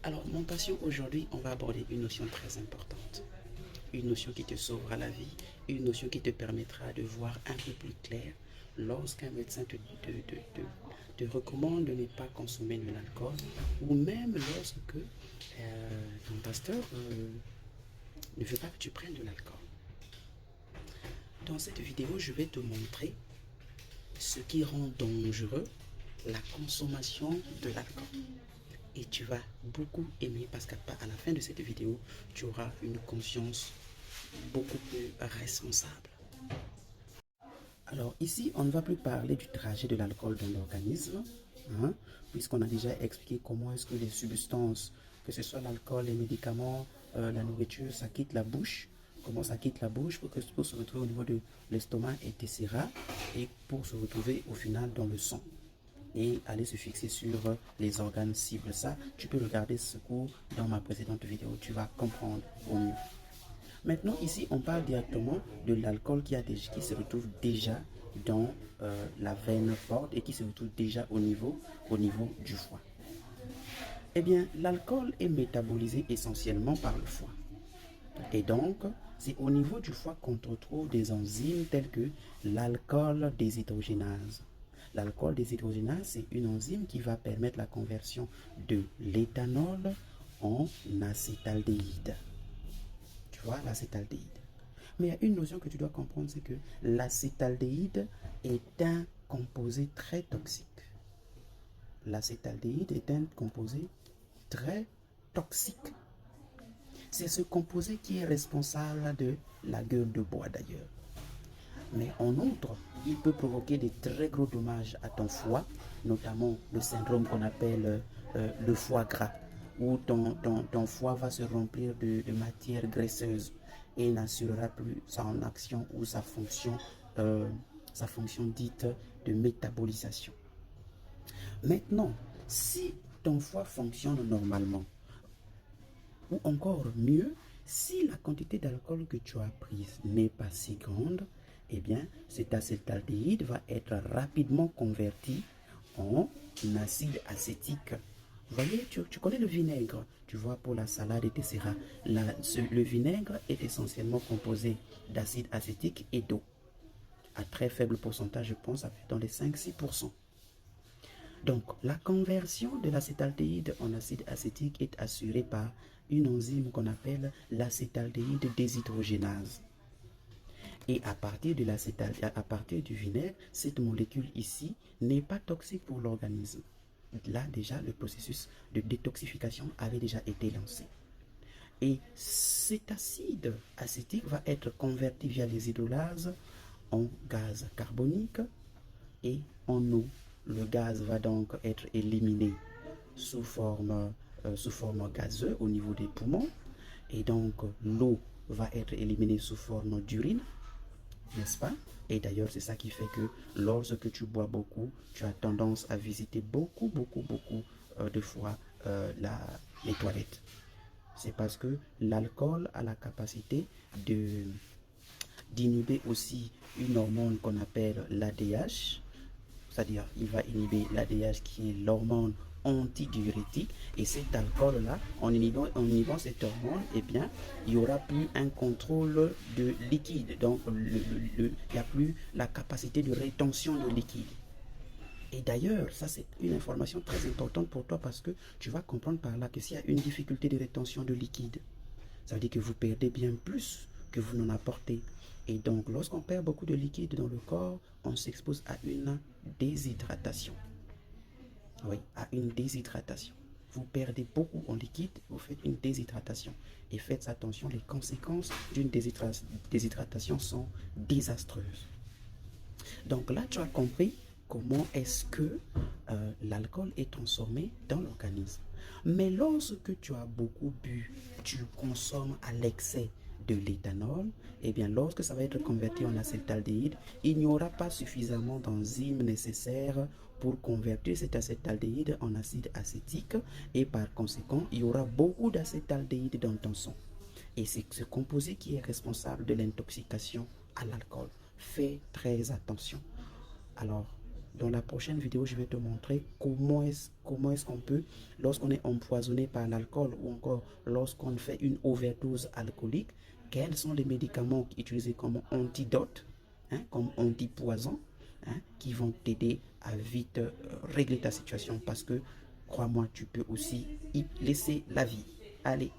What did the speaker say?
Alors, mon patient, aujourd'hui, on va aborder une notion très importante. Une notion qui te sauvera la vie, une notion qui te permettra de voir un peu plus clair lorsqu'un médecin te recommande de ne pas consommer de l'alcool ou même lorsque ton pasteur ne veut pas que tu prennes de l'alcool. Dans cette vidéo, je vais te montrer ce qui rend dangereux la consommation de l'alcool. Et tu vas beaucoup aimer parce qu'à la fin de cette vidéo, tu auras une conscience beaucoup plus responsable. Alors ici, on ne va plus parler du trajet de l'alcool dans l'organisme, hein, puisqu'on a déjà expliqué comment est-ce que les substances, que ce soit l'alcool, les médicaments, la nourriture, ça quitte la bouche. Comment ça quitte la bouche pour se retrouver au niveau de l'estomac et des séras et pour se retrouver au final dans le sang et aller se fixer sur les organes cibles. Ça, tu peux regarder ce cours dans ma précédente vidéo, tu vas comprendre au mieux. Maintenant, ici, on parle directement de l'alcool qui se retrouve déjà dans la veine porte et qui se retrouve déjà au niveau du foie. Eh bien, l'alcool est métabolisé essentiellement par le foie. Et donc, c'est au niveau du foie qu'on retrouve des enzymes telles que l'alcool déshydrogénase. L'alcool déshydrogénase, c'est une enzyme qui va permettre la conversion de l'éthanol en acétaldéhyde. Tu vois, l'acétaldéhyde. Mais il y a une notion que tu dois comprendre, c'est que l'acétaldéhyde est un composé très toxique. L'acétaldéhyde est un composé très toxique. C'est ce composé qui est responsable de la gueule de bois d'ailleurs. Mais en outre, il peut provoquer de très gros dommages à ton foie, notamment le syndrome qu'on appelle le foie gras, où ton foie va se remplir de matière graisseuse et n'assurera plus son action ou sa fonction dite de métabolisation. Maintenant, si ton foie fonctionne normalement, ou encore mieux, si la quantité d'alcool que tu as prise n'est pas si grande, eh bien, cet acétaldéhyde va être rapidement converti en acide acétique. Vous voyez, tu connais le vinaigre, tu vois, pour la salade, etc. Le vinaigre est essentiellement composé d'acide acétique et d'eau. À très faible pourcentage, je pense, dans les 5-6%. Donc, la conversion de l'acétaldéhyde en acide acétique est assurée par une enzyme qu'on appelle l'acétaldéhyde déshydrogénase. Et à partir du vinaigre, cette molécule ici n'est pas toxique pour l'organisme. Là, déjà, le processus de détoxification avait déjà été lancé. Et cet acide acétique va être converti via les hydrolases en gaz carbonique et en eau. Le gaz va donc être éliminé sous forme gazeuse au niveau des poumons. Et donc, l'eau va être éliminée sous forme d'urine, n'est-ce pas? Et d'ailleurs, c'est ça qui fait que lorsque tu bois beaucoup, tu as tendance à visiter beaucoup de fois les toilettes. C'est parce que l'alcool a la capacité d'inhiber aussi une hormone qu'on appelle l'ADH, c'est-à-dire il va inhiber l'ADH qui est l'hormone antidiurétique, et cet alcool-là, en inhibant cette hormone, eh bien, il n'y aura plus un contrôle de liquide, donc il n'y a plus la capacité de rétention de liquide. Et d'ailleurs, ça c'est une information très importante pour toi parce que tu vas comprendre par là que s'il y a une difficulté de rétention de liquide, ça veut dire que vous perdez bien plus que vous n'en apportez. Et donc, lorsqu'on perd beaucoup de liquide dans le corps, on s'expose à une déshydratation. Oui, à une déshydratation. Vous perdez beaucoup en liquide, vous faites une déshydratation. Et faites attention, les conséquences d'une déshydratation sont désastreuses. Donc là, tu as compris comment est-ce que l'alcool est transformé dans l'organisme. Mais lorsque tu as beaucoup bu, tu consommes à l'excès de l'éthanol, et bien lorsque ça va être converti en acétaldéhyde, il n'y aura pas suffisamment d'enzymes nécessaires pour convertir cet acétaldéhyde en acide acétique et par conséquent, il y aura beaucoup d'acétaldéhyde dans ton sang. Et c'est ce composé qui est responsable de l'intoxication à l'alcool. Fais très attention. Alors, Dans la prochaine vidéo, je vais te montrer comment est-ce qu'on peut, lorsqu'on est empoisonné par l'alcool ou encore lorsqu'on fait une overdose alcoolique, quels sont les médicaments utilisés comme antidote, hein, comme antipoison, hein, qui vont t'aider à vite régler ta situation parce que, crois-moi, tu peux aussi y laisser la vie. Allez.